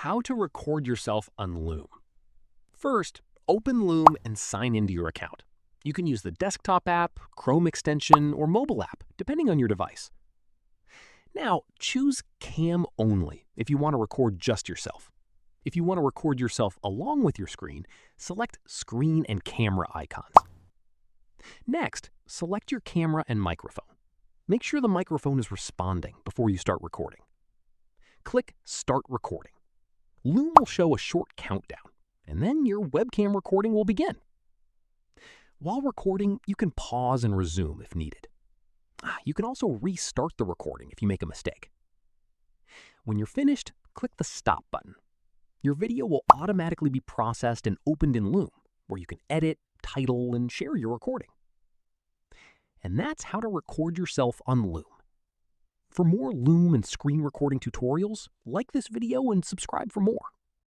How to record yourself on Loom. First, open Loom and sign into your account. You can use the desktop app, Chrome extension, or mobile app, depending on your device. Now, choose Cam Only if you want to record just yourself. If you want to record yourself along with your screen, select Screen and Camera icons. Next, select your camera and microphone. Make sure the microphone is responding before you start recording. Click Start Recording. Loom will show a short countdown, and then your webcam recording will begin. While recording, you can pause and resume if needed. You can also restart the recording if you make a mistake. When you're finished, click the Stop button. Your video will automatically be processed and opened in Loom, where you can edit, title, and share your recording. And that's how to record yourself on Loom. For more Loom and screen recording tutorials, like this video and subscribe for more.